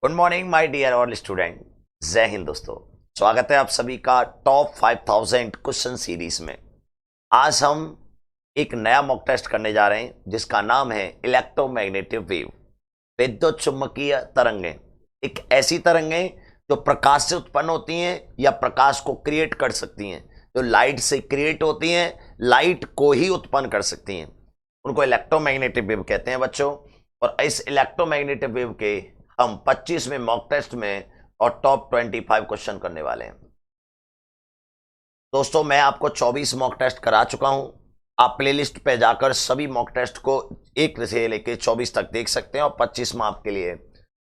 Good morning my dear all student. जय हिंद दोस्तों। स्वागत है आप सभी का टॉप 5000 क्वेश्चन सीरीज में। आज हम एक नया मॉक टेस्ट करने जा रहे हैं जिसका नाम है इलेक्ट्रोमैग्नेटिक वेव, विद्युत चुम्बकीय तरंगें। एक ऐसी तरंगें जो प्रकाश से उत्पन्न होती हैं या प्रकाश को क्रिएट कर सकती हैं, जो लाइट से क्रिएट होती हैं, लाइट को ही उत्पन्न कर सकती हैं, उनको इलेक्ट्रोमैग्नेटिक वेव कहते हैं बच्चों। और इस इलेक्ट्रोमैग्नेटिक वेव के हम 25वें मॉक टेस्ट में और टॉप 25 क्वेश्चन करने वाले हैं। दोस्तों मैं आपको 24 मॉक टेस्ट करा चुका हूं। आप प्लेलिस्ट पे जाकर सभी मॉक टेस्ट को 1 से लेकर 24 तक देख सकते हैं और 25वां आपके लिए।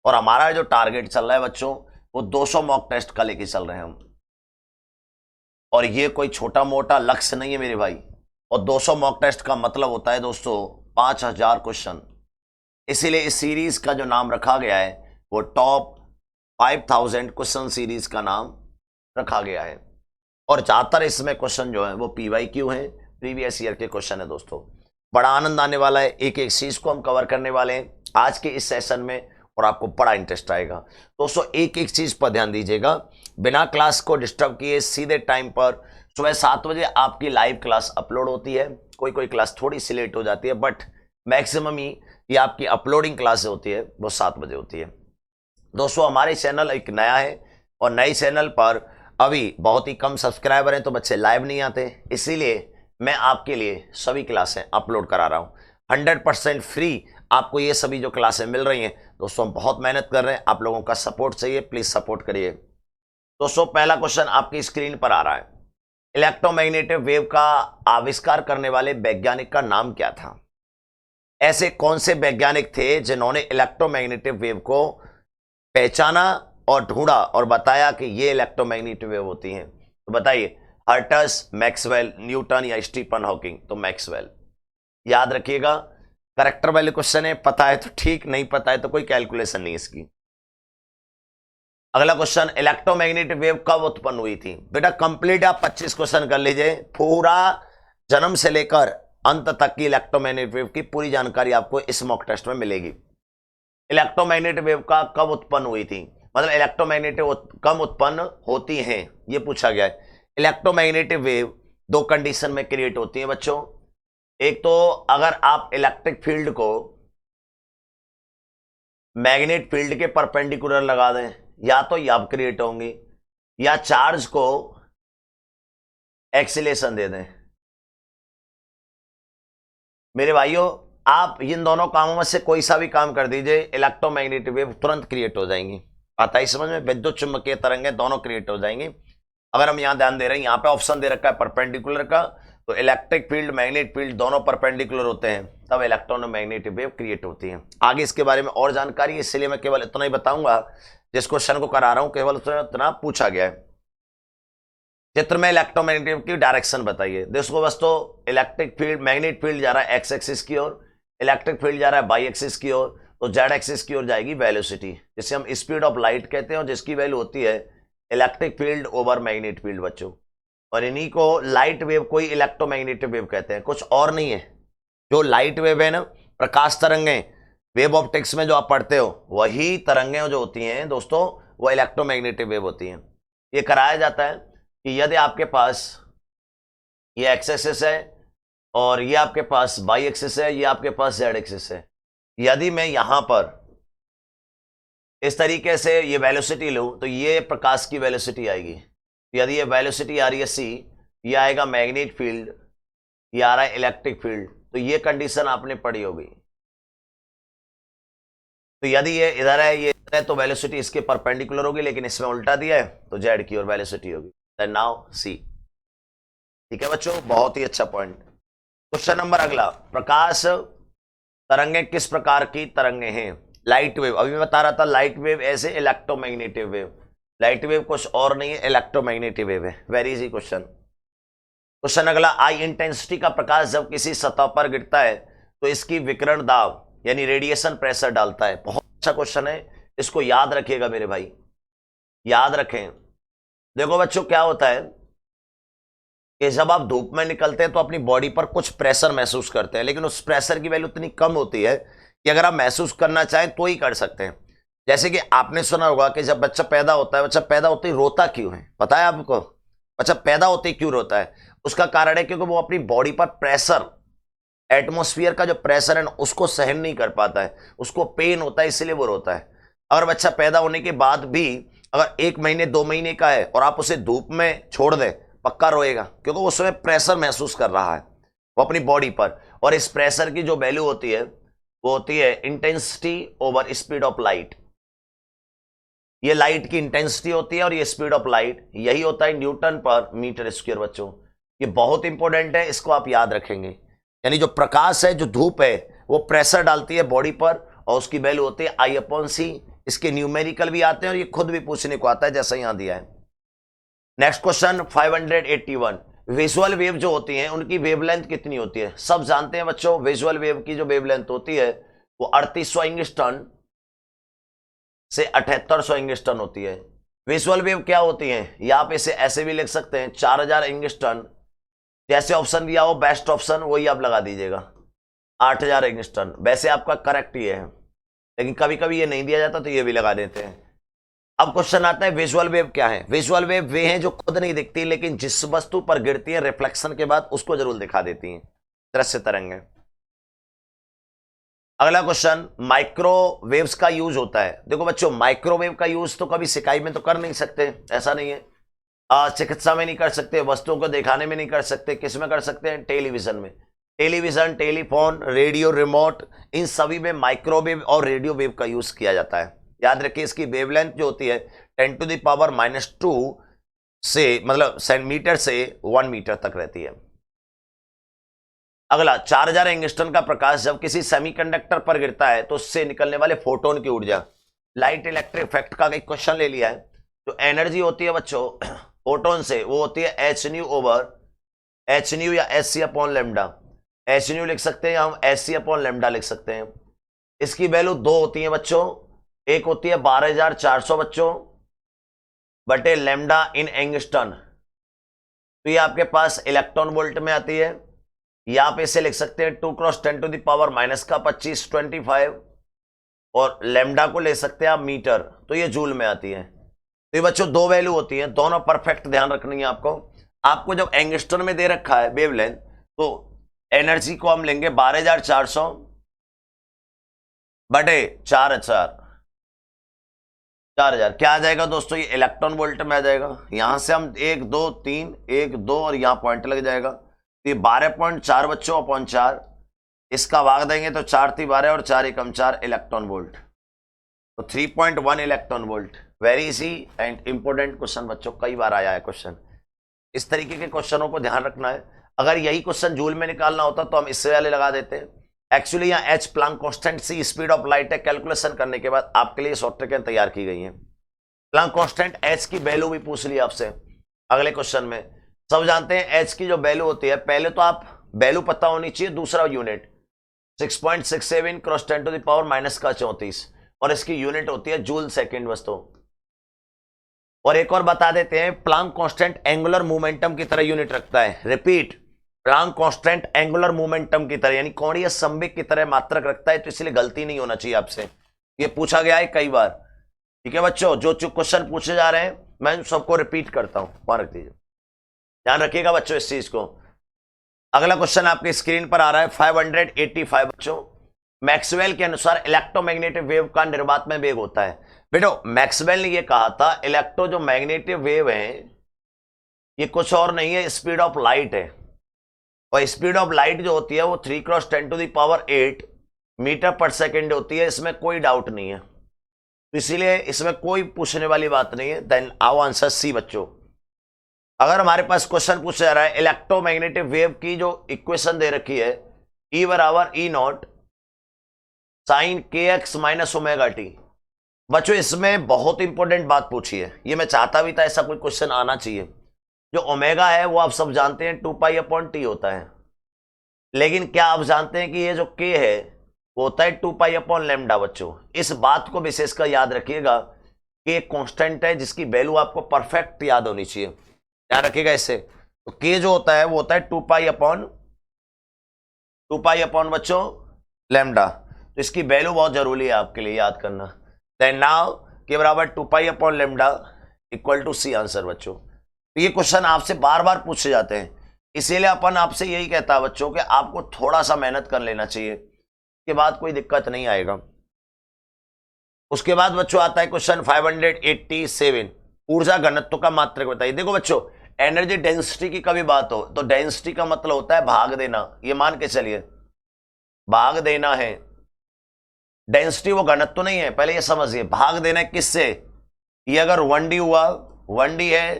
और हमारा जो टारगेट चल रहा है बच्चों, वो 200 मॉक टेस्ट का लेके चल रहे हैं हम। और ये कोई छोटा मोटा लक्ष्य नहीं है मेरे भाई। और 200 मॉक टेस्ट का मतलब होता है दोस्तों 5000 क्वेश्चन। इसीलिए इस सीरीज का जो नाम रखा गया है वो टॉप 5000 क्वेश्चन सीरीज का नाम रखा गया है। और ज्यादातर इसमें क्वेश्चन जो है वो PYQ है, प्रीवियस ईयर के क्वेश्चन है दोस्तों। बड़ा आनंद आने वाला है, एक एक चीज को हम कवर करने वाले हैं आज के इस सेशन में और आपको बड़ा इंटरेस्ट आएगा। दोस्तों एक एक चीज पर ध्यान दीजिएगा, बिना क्लास को डिस्टर्ब किए सीधे टाइम पर सुबह 7 बजे आपकी लाइव क्लास अपलोड होती है। कोई कोई क्लास थोड़ी सी लेट हो जाती है, बट मैक्सिमम ही ये आपकी अपलोडिंग क्लास होती है वो 7 बजे होती है। दोस्तों हमारे चैनल एक नया है और नए चैनल पर अभी बहुत ही कम सब्सक्राइबर हैं, तो बच्चे लाइव नहीं आते, इसीलिए मैं आपके लिए सभी क्लासें अपलोड करा रहा हूँ 100% फ्री। आपको ये सभी जो क्लासें मिल रही हैं दोस्तों, हम बहुत मेहनत कर रहे हैं, आप लोगों का सपोर्ट चाहिए, प्लीज सपोर्ट करिए। दोस्तों पहला क्वेश्चन आपकी स्क्रीन पर आ रहा है, इलेक्ट्रोमैग्नेटिक वेव का आविष्कार करने वाले वैज्ञानिक का नाम क्या था? ऐसे कौन से वैज्ञानिक थे जिन्होंने इलेक्ट्रोमैग्नेटिक वेव को पहचाना और ढूंढा और बताया कि ये इलेक्ट्रोमैग्नेटिक वेव होती हैं? तो बताइए, हर्ट्ज, मैक्सवेल, न्यूटन या स्टीफन हॉकिंग? तो मैक्सवेल। याद रखिएगा, करेक्टर वाले क्वेश्चन है, पता है तो ठीक, नहीं पता है तो कोई कैलकुलेशन नहीं इसकी। अगला क्वेश्चन, इलेक्ट्रोमैग्नेटिक वेव कब उत्पन्न हुई थी? बेटा कंप्लीट आप 25 क्वेश्चन कर लीजिए, पूरा जन्म से लेकर अंत तक की इलेक्ट्रोमैग्नेटिक वेव की पूरी जानकारी आपको इस मॉक टेस्ट में मिलेगी। इलेक्ट्रोमैग्नेटिक वेव का कब उत्पन्न हुई थी, मतलब इलेक्ट्रोमैग्नेटिक कब उत्पन्न होती हैं, ये पूछा गया है। इलेक्ट्रोमैग्नेटिक वेव 2 कंडीशन में क्रिएट होती है बच्चों। एक तो अगर आप इलेक्ट्रिक फील्ड को मैग्नेट फील्ड के परपेंडिकुलर लगा दें, या तो यह क्रिएट होंगी, या चार्ज को एक्सीलेशन दे दें। मेरे भाइयों आप इन दोनों कामों में से कोई सा भी काम कर दीजिए, इलेक्ट्रोमैग्नेटिक वेव तुरंत क्रिएट हो जाएंगी। आता है समझ में? विद्युत चुम्बकीय तरंगें दोनों क्रिएट हो जाएंगी। अगर हम यहां ध्यान दे रहे हैं, यहां पे ऑप्शन दे रखा है परपेंडिकुलर का, तो इलेक्ट्रिक फील्ड मैग्नेट फील्ड दोनों परपेंडिकुलर होते हैं, तब इलेक्ट्रोमैग्नेटिक वेव क्रिएट होती है। आगे इसके बारे में और जानकारी, इसलिए मैं केवल इतना ही बताऊंगा, जिस क्वेश्चन को करा रहा हूं केवल इतना पूछा गया है। चित्र में इलेक्ट्रोमैग्नेटिक की डायरेक्शन बताइए। देखो बस, तो इलेक्ट्रिक फील्ड मैग्नेट फील्ड जा रहा है एक्स एक्सिस की ओर, इलेक्ट्रिक फील्ड जा रहा है वाई एक्सिस की ओर, तो जेड एक्सिस की ओर जाएगी वेलोसिटी, जिसे हम स्पीड ऑफ लाइट कहते हैं, और जिसकी वैल्यू होती है electric field over magnet field बच्चों। और इन्हीं को लाइट वेव को ही इलेक्ट्रोमैग्नेटिक वेव कहते हैं, कुछ और नहीं है। जो लाइट वेव है ना, प्रकाश तरंगें, वेव ऑप्टिक्स में जो आप पढ़ते हो, वही तरंगें जो होती हैं दोस्तों, वो इलेक्ट्रोमैग्नेटिक वेव होती हैं। ये कराया जाता है कि यदि आपके पास ये एक्स एक्सिस है और ये आपके पास वाई एक्सिस है, ये आपके पास जेड एक्सिस है, यदि मैं यहां पर इस तरीके से ये वेलोसिटी लूं, तो ये प्रकाश की वेलोसिटी आएगी। यदि ये वेलोसिटी आ रही है c, ये आएगा मैग्नेट फील्ड, ये आ रहा है इलेक्ट्रिक फील्ड, तो ये कंडीशन आपने पढ़ी होगी। तो यदि ये इधर है, ये इधर है, तो वेलोसिटी इसके परपेंडिकुलर होगी, लेकिन इसमें उल्टा दिया है तो जेड की ओर वेलोसिटी होगी। Then now C. ठीक है बच्चों, बहुत ही अच्छा पॉइंट। क्वेश्चन नंबर अगला, प्रकाश तरंगें किस प्रकार की तरंगें हैं? लाइट वेव, अभी मैं बता रहा था लाइट वेव ऐसे, इलेक्ट्रोमैग्नेटिक वेव। लाइट वेव कुछ और नहीं है, इलेक्ट्रोमैग्नेटिक वेव है। Very easy question. क्वेश्चन अगला, आई इंटेंसिटी का प्रकाश जब किसी सतह पर गिरता है तो इसकी विकिरण दाब यानी रेडिएशन प्रेशर डालता है। बहुत अच्छा क्वेश्चन है, इसको याद रखिएगा मेरे भाई, याद रखें। देखो बच्चों क्या होता है कि जब आप धूप में निकलते हैं तो अपनी बॉडी पर कुछ प्रेशर महसूस करते हैं, लेकिन उस प्रेशर की वैल्यू इतनी कम होती है कि अगर आप महसूस करना चाहें तो ही कर सकते हैं। जैसे कि आपने सुना होगा कि जब बच्चा पैदा होता है, बच्चा पैदा होते ही रोता क्यों है, पता है आपको? बच्चा पैदा होते ही क्यों रोता है? उसका कारण है क्योंकि वो अपनी बॉडी पर प्रेशर, एटमॉस्फेयर का जो प्रेशर है ना, उसको सहन नहीं कर पाता है, उसको पेन होता है, इसलिए वो रोता है। अगर बच्चा पैदा होने के बाद भी अगर 1 महीने 2 महीने का है और आप उसे धूप में छोड़ दें, पक्का रोएगा, क्योंकि वो उसमें प्रेशर महसूस कर रहा है वो अपनी बॉडी पर। और इस प्रेशर की जो वैल्यू होती है वो होती है intensity over speed of light. ये लाइट की इंटेंसिटी होती है और ये स्पीड ऑफ लाइट, यही होता है न्यूटन पर मीटर स्क्वायर। बच्चों ये बहुत इंपॉर्टेंट है, इसको आप याद रखेंगे। यानी जो प्रकाश है, जो धूप है, वो प्रेशर डालती है बॉडी पर और उसकी वैल्यू होती है I/C। इसके न्यूमेरिकल भी आते हैं और ये खुद भी पूछने को आता है, जैसा यहां दिया है। Next question 581। विजुअल वेव जो होती हैं उनकी वेवलेंथ कितनी होती है? सब जानते हैं बच्चों, विजुअल वेव की जो वेवलेंथ होती है वो 3800 एंगस्ट्रॉन से 7800 एंगस्ट्रॉन होती है। विजुअल वेव क्या होती है, या आप इसे ऐसे भी लिख सकते हैं 4000 एंगस्ट्रॉन। जैसे ऑप्शन दिया हो बेस्ट ऑप्शन वही आप लगा दीजिएगा, 8000 एंगस्ट्रॉन। वैसे आपका करेक्ट ये है, लेकिन कभी कभी ये नहीं दिया जाता तो ये भी लगा देते हैं। अब क्वेश्चन आता है विजुअल वेव क्या है? विजुअल वेव वे हैं जो खुद नहीं दिखती, लेकिन जिस वस्तु पर गिरती है रिफ्लेक्शन के बाद उसको जरूर दिखा देती हैं, दृश्य तरंगें। अगला क्वेश्चन, माइक्रोवेव्स का यूज होता है। देखो बच्चों, माइक्रोवेव का यूज तो कभी सिकाई में तो कर नहीं सकते, ऐसा नहीं है। चिकित्सा में नहीं कर सकते, वस्तुओं को दिखाने में नहीं कर सकते, किस में कर सकते हैं? टेलीविजन में। टेलीविजन, टेलीफोन, रेडियो रिमोट, इन सभी में माइक्रोवेव और रेडियो वेव का यूज किया जाता है। याद रखिए इसकी वेवलेंथ जो होती है 10⁻⁻² से, मतलब सेंटीमीटर से 1 मीटर तक रहती है। अगला, 4000 एंगस्ट्रॉन का प्रकाश जब किसी सेमीकंडक्टर पर गिरता है तो उससे निकलने वाले फोटोन की ऊर्जा, लाइट इलेक्ट्रिक इफेक्ट का एक क्वेश्चन ले लिया है। जो एनर्जी होती है बच्चों फोटोन से, वो होती है hν ओवर hν या hc/λ। hν लिख सकते हैं या हम hc/λ लिख सकते हैं। इसकी वैल्यू 2 होती है बच्चों, एक होती है 12400 बच्चों बटे लैम्डा इन एंगस्ट्रॉन। तो ये आपके पास इलेक्ट्रॉन वोल्ट में आती है, या आप इसे लिख सकते हैं 2 × 10⁻⁻25 25, और लैम्डा को ले सकते हैं आप मीटर, तो ये जूल में आती है। तो ये बच्चों 2 वैल्यू होती हैं, दोनों परफेक्ट ध्यान रखनी है आपको। आपको जब एंगस्ट्रॉन में दे रखा है वेवलेंथ, तो एनर्जी को हम लेंगे 12400 बटे 4000। क्या आ जाएगा दोस्तों? ये इलेक्ट्रॉन वोल्ट में आ जाएगा। यहां से हम 1 2 3 1 2 और यहां पॉइंट लग जाएगा, तो ये 12.4 बच्चों अपॉन 4। इसका भाग देंगे तो 4 × 12 और 4 × 4 इलेक्ट्रॉन वोल्ट, तो 3.1 electron volt. Very easy and important question बच्चों, कई बार आया है क्वेश्चन। इस तरीके के क्वेश्चनों को ध्यान रखना है। अगर यही क्वेश्चन जूल में निकालना होता तो हम इससे वाले लगा देते हैं। एक्चुअली यहाँ H Planck constant C speed of light है, कैलकुलेशन करने के बाद आपके लिए शॉर्ट ट्रिक तैयार की गई है। प्लांक कांस्टेंट एच की वैल्यू भी पूछ ली आपसे अगले क्वेश्चन में। सब जानते हैं एच की जो वैल्यू होती है, पहले तो आप वैल्यू पता होनी चाहिए, दूसरा यूनिट 6.67 × 10⁻⁻34, और इसकी यूनिट होती है जूल सेकेंड दोस्तों। और एक और बता देते हैं, प्लांक कांस्टेंट एंगुलर मोमेंटम की तरह यूनिट रखता है। Repeat, Planck constant angular momentum की तरह, यानी कोणीय संवेग की तरह मात्रक रखता है, तो इसलिए गलती नहीं होना चाहिए आपसे। ये पूछा गया है कई बार, ठीक है बच्चों। जो क्वेश्चन पूछे जा रहे हैं मैं सबको रिपीट करता हूं, वहां रख दीजिए, ध्यान रखिएगा बच्चों इस चीज को। अगला क्वेश्चन आपके स्क्रीन पर आ रहा है 585 बच्चों। मैक्सवेल के अनुसार इलेक्ट्रोमैग्नेटिक वेव का निर्वात में वेग होता है। बेटो मैक्सवेल ने यह कहा था इलेक्ट्रो जो मैग्नेटिक वेव है ये कुछ और नहीं है, स्पीड ऑफ लाइट है। और स्पीड ऑफ लाइट जो होती है वो 3 × 10⁸ मीटर पर सेकेंड होती है, इसमें कोई डाउट नहीं है, तो इसीलिए इसमें कोई पूछने वाली बात नहीं है। देन आओ आंसर सी बच्चों। अगर हमारे पास क्वेश्चन पूछा जा रहा है इलेक्ट्रोमैग्नेटिक वेव की जो इक्वेशन दे रखी है E = E0 sin kx - ωt, बच्चों इसमें बहुत इंपॉर्टेंट बात पूछी है, ये मैं चाहता भी था ऐसा कोई क्वेश्चन आना चाहिए। जो ओमेगा है वो आप सब जानते हैं 2π/T होता है, लेकिन क्या आप जानते हैं कि ये जो k है वो होता है 2π/λ बच्चों। इस बात को विशेषकर याद रखिएगा कि एक कांस्टेंट है जिसकी वैल्यू आपको परफेक्ट याद होनी चाहिए, ध्यान रखिएगा इससे। तो k जो होता है वो होता है 2π बच्चों लैम्डा, तो इसकी वैल्यू बहुत जरूरी है आपके लिए याद करना। देन नाउ के बराबर 2 pi upon lambda equal to C answer बच्चों। तो ये क्वेश्चन आपसे बार बार पूछे जाते हैं, इसीलिए अपन आपसे यही कहता है बच्चों कि आपको थोड़ा सा मेहनत कर लेना चाहिए, के बाद कोई दिक्कत नहीं आएगा। उसके बाद बच्चों आता है क्वेश्चन 587, ऊर्जा घनत्व का मात्रक बताइए। देखो बच्चों, एनर्जी डेंसिटी की कभी बात हो तो डेंसिटी का मतलब होता है भाग देना, ये मान के चलिए भाग देना है। डेंसिटी वो घनत्व नहीं है, पहले ये समझिए। भाग देना है किससे? ये अगर 1D हुआ, 1D है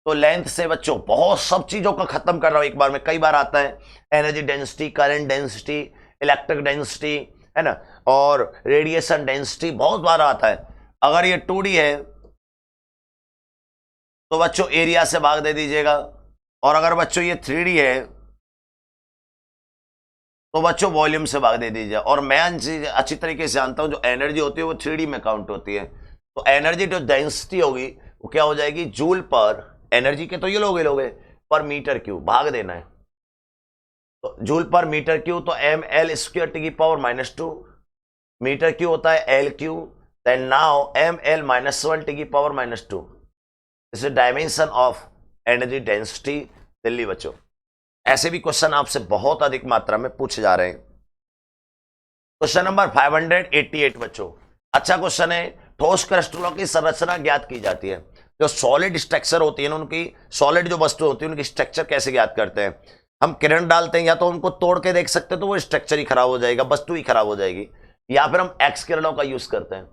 तो लेंथ से बच्चों। बहुत सब चीजों का खत्म कर रहा हूं एक बार में, कई बार आता है energy density, current density, electric density, है ना, और रेडिएशन डेंसिटी, बहुत बार आता है। अगर ये 2D है तो बच्चों एरिया से भाग दे दीजिएगा, और अगर बच्चों ये 3D है तो बच्चों वॉल्यूम से भाग दे दीजिए। और मैं अच्छी तरीके से जानता हूं जो एनर्जी होती है वो 3D में काउंट होती है। तो एनर्जी जो डेंसिटी होगी वो क्या हो जाएगी? जूल पर, एनर्जी के तो ये लोगे पर मीटर क्यूब, भाग देना है तो जूल पर मीटर क्यूब, तो ml² (10⁻²) मीटर क्यूब होता है L cube. Then now ml-1 (10⁻²) is the dimension of energy density Delhi बच्चों। ऐसे भी क्वेश्चन आपसे बहुत अधिक मात्रा में पूछे जा रहे हैं। क्वेश्चन नंबर 588 बच्चों, अच्छा क्वेश्चन है। ठोस क्रिस्टलों की संरचना ज्ञात की जाती है। जो सॉलिड स्ट्रक्चर होती है ना उनकी, सॉलिड जो वस्तु होती है उनकी स्ट्रक्चर कैसे ज्ञात करते हैं? हम किरण डालते हैं, या तो उनको तोड़ के देख सकते हैं तो वो स्ट्रक्चर ही खराब हो जाएगा, वस्तु ही खराब हो जाएगी, या फिर हम एक्स किरणों का यूज करते हैं।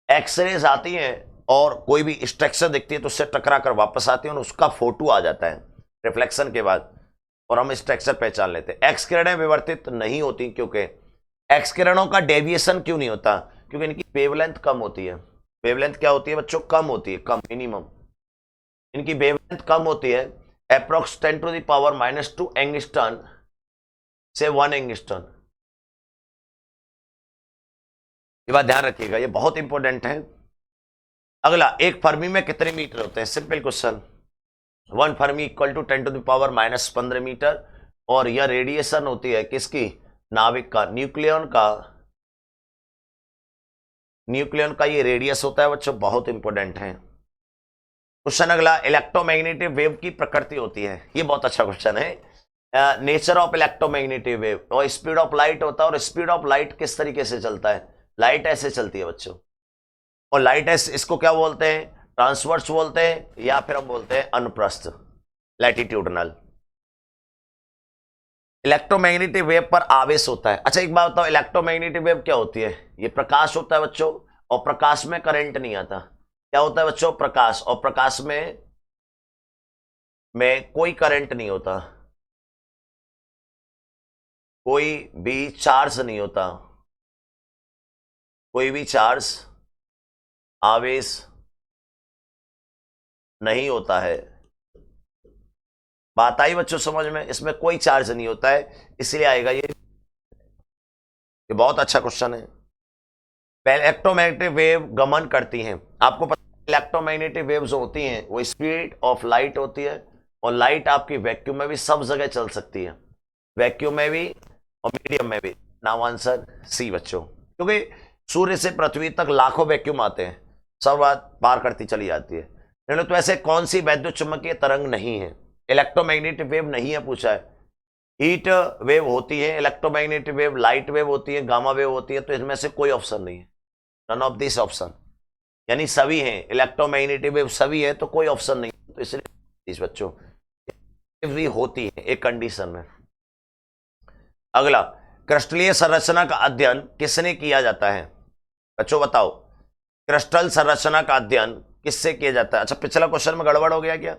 एक्सरेज आती हैं और कोई भी स्ट्रक्चर दिखती है तो उससे टकरा कर वापस आती है और उसका फोटो आ जाता है रिफ्लेक्शन के बाद, और हम स्ट्रक्चर पहचान लेते हैं। एक्स किरणें विवर्तित नहीं होती, क्योंकि एक्स किरणों का डेविएशन क्यों नहीं होता? क्योंकि इनकी वेवलेंथ कम होती है। वेवलेंथ क्या होती है बच्चों? कम होती है, कम, मिनिमम। इनकी वेवलेंथ कम होती है, अप्रोक्स 10⁻⁻² एंगस्ट्रॉन से 1 एंगस्ट्रॉन। ये बात ध्यान रखिएगा, ये बहुत इंपॉर्टेंट है। अगला, एक फर्मी में कितने मीटर होते हैं? Simple question. 1 fermi equal to 10⁻⁻15 metre. और यह रेडिएशन होती है किसकी? नाभिक का, न्यूक्लियन का। न्यूक्लियन का ये रेडियस होता है बच्चों, बहुत इंपॉर्टेंट है। क्वेश्चन अगला, इलेक्ट्रोमैग्नेटिक वेव की प्रकृति होती है। ये बहुत अच्छा क्वेश्चन है। नेचर ऑफ इलेक्ट्रोमैग्नेटिक वेव, और स्पीड ऑफ लाइट होता है। और स्पीड ऑफ लाइट किस तरीके से चलता है? लाइट ऐसे चलती है बच्चों, और लाइट ऐसे, इसको क्या बोलते हैं? ट्रांसवर्स बोलते हैं, या फिर हम बोलते हैं अनुप्रस्थ, लैटिट्यूडनल। इलेक्ट्रोमैग्नेटिक वेव पर आवेश होता है। अच्छा एक बात बताओ, इलेक्ट्रोमैग्नेटिक वेव क्या होती है? ये प्रकाश होता है बच्चों, और प्रकाश में करंट नहीं आता। क्या होता है बच्चों? प्रकाश, और प्रकाश में कोई करंट नहीं होता, कोई भी चार्ज नहीं होता, कोई भी चार्ज, आवेश नहीं होता है। बात आई बच्चों समझ में? इसमें कोई चार्ज नहीं होता है, इसलिए आएगा ये बहुत अच्छा क्वेश्चन है। इलेक्ट्रोमैग्नेटिक वेव गमन करती हैं, आपको पता है इलेक्ट्रोमैग्नेटिक वेव जो होती हैं वो स्पीड ऑफ लाइट होती है। और लाइट आपकी वैक्यूम में भी सब जगह चल सकती है, वैक्यूम में भी और मीडियम में भी। नाउ आंसर सी बच्चों, क्योंकि सूर्य से पृथ्वी तक लाखों वैक्यूम आते हैं, सब बात पार करती चली जाती है। तो ऐसे कौन सी वैद्युत चुंबकीय तरंग नहीं है? इलेक्ट्रोमैग्नेटिक वेव नहीं है पूछा है। हीट वेव होती है, इलेक्ट्रोमैग्नेटिक वेव, लाइट वेव होती है, गामा वेव होती है, तो इसमें से कोई ऑप्शन नहीं है, नन ऑफ दिस ऑप्शन। यानी सभी हैं, इलेक्ट्रोमैग्नेटिक वेव सभी है, तो कोई ऑप्शन नहीं, तो इसलिए इस बच्चों भी होती है एक कंडीशन में। अगला, क्रिस्टलीय संरचना का अध्ययन किसने किया जाता है? बच्चों बताओ, क्रिस्टल संरचना का अध्ययन किससे किया जाता है? अच्छा पिछला क्वेश्चन में गड़बड़ हो गया क्या?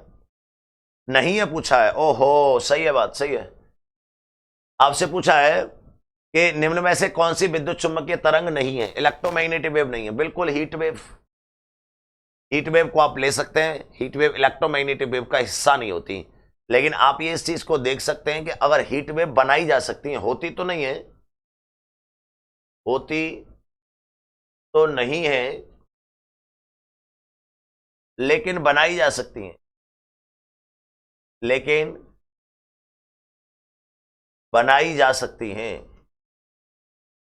नहीं है पूछा है, ओहो सही है, बात सही है। आपसे पूछा है कि निम्न में से कौन सी विद्युत चुंबकीय तरंग नहीं है? इलेक्ट्रोमैग्नेटिक वेव नहीं है, बिल्कुल हीट वेव। हीट वेव को आप ले सकते हैं, हीट वेव इलेक्ट्रोमैग्नेटिक वेव का हिस्सा नहीं होती। लेकिन आप ये इस चीज को देख सकते हैं कि अगर हीट वेव बनाई जा सकती है, होती तो नहीं है, होती तो नहीं है, लेकिन बनाई जा सकती है, लेकिन बनाई जा सकती हैं।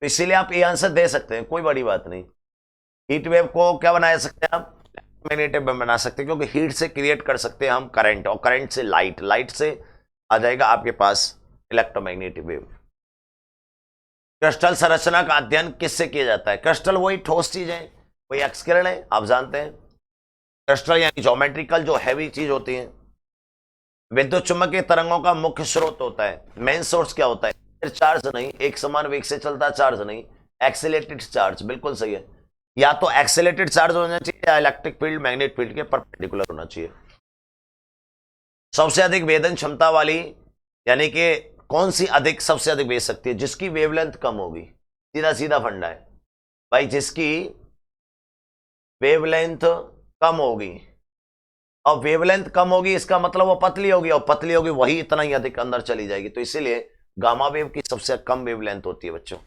तो इसीलिए आप ये आंसर दे सकते हैं, कोई बड़ी बात नहीं। हीट वेव को क्या बना सकते हैं आप, इलेक्ट्रोमैग्नेटिक वेव बना सकते हैं, क्योंकि हीट से क्रिएट कर सकते हैं हम करंट, और करंट से लाइट, लाइट से आ जाएगा आपके पास इलेक्ट्रोमैग्नेटिक वेव। क्रिस्टल संरचना का अध्ययन किससे किया जाता है? क्रिस्टल वही ठोस चीज है, वही एक्स किरण है, आप जानते हैं। क्रिस्टल यानी ज्योमेट्रिकल जो हैवी चीज होती है। विद्युत चुम्बकीय तरंगों का मुख्य स्रोत होता है, मेन सोर्स क्या होता है? चार्ज नहीं, एक समान वेग से चलता चार्ज नहीं, एक्सेलेटेड चार्ज, बिल्कुल सही है। या तो एक्सेलेटेड चार्ज होना चाहिए या इलेक्ट्रिक फील्ड मैग्नेट फील्ड के परपेंडिकुलर होना चाहिए। सबसे अधिक वेदन क्षमता वाली, यानी कि कौन सी अधिक, सबसे अधिक भेज सकती है? जिसकी वेवलेंथ कम होगी, सीधा सीधा फंडा है भाई, जिसकी वेवलेंथ कम होगी। और वेवलेंथ कम होगी इसका मतलब वो पतली होगी, और पतली होगी वही इतना ही अधिक अंदर चली जाएगी। तो इसीलिए गामा वेव की सबसे कम वेवलेंथ होती है बच्चों।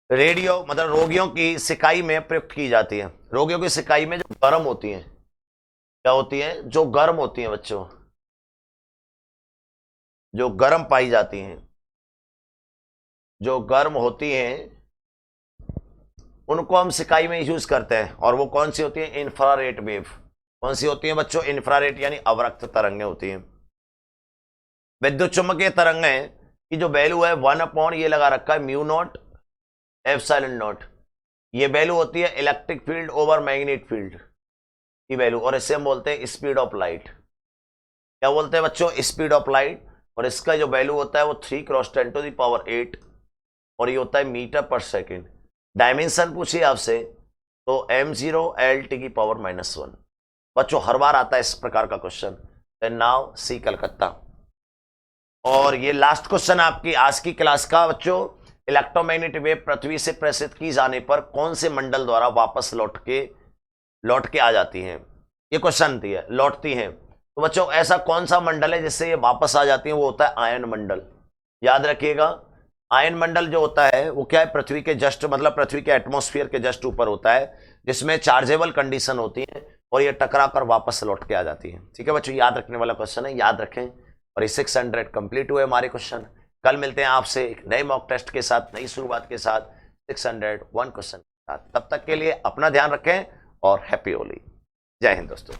रेडियो मतलब रोगियों की सिकाई में प्रयुक्त की जाती है। रोगियों की सिकाई में जो गर्म होती है, क्या होती है? जो गर्म होती है बच्चों, जो गर्म पाई जाती हैं, जो गर्म होती हैं उनको हम सिकाई में यूज करते हैं। और वो कौन सी होती है? Infrared wave. कौन सी होती है बच्चों? इंफ्रारेड यानी अवरक्त तरंगें होती हैं। विद्युत चुम्बकीय तरंगें की जो वैल्यू है 1 ये लगा रखा है म्यू नॉट एप्सिलॉन नॉट। ये वैल्यू होती है electric field over magnet field की वैल्यू, और इसे हम बोलते हैं स्पीड ऑफ लाइट। क्या बोलते हैं बच्चों? Speed of light. और इसका जो वैल्यू होता है वो 3 × 10⁸, और ये होता है मीटर पर सेकेंड। डायमेंशन पूछिए आपसे तो m0 L⁻⁻1। बच्चों हर बार आता है इस प्रकार का क्वेश्चन। Now see Calcutta. और ये लास्ट क्वेश्चन आपकी आज की क्लास का बच्चों। इलेक्ट्रोमैग्नेटिक वेव पृथ्वी से प्रेषित की जाने पर कौन से मंडल द्वारा वापस लौट के आ जाती हैं? ये क्वेश्चन दिया है, लौटती हैं। तो बच्चों ऐसा कौन सा मंडल है जिससे ये वापस आ जाती है? वो होता है आयन मंडल। याद रखिएगा, आयन मंडल जो होता है वो क्या है? पृथ्वी के जस्ट मतलब पृथ्वी के एटमॉस्फेयर के जस्ट ऊपर होता है, जिसमें चार्जेबल कंडीशन होती है, और ये टकरा कर वापस लौट के आ जाती है। ठीक है बच्चों, याद रखने वाला क्वेश्चन है, याद रखें। और ये 600 कंप्लीट हुए हमारे क्वेश्चन। कल मिलते हैं आपसे एक नए मॉक टेस्ट के साथ, नई शुरुआत के साथ, 601 क्वेश्चन के साथ। तब तक के लिए अपना ध्यान रखें और हैप्पी होली। जय हिंद दोस्तों।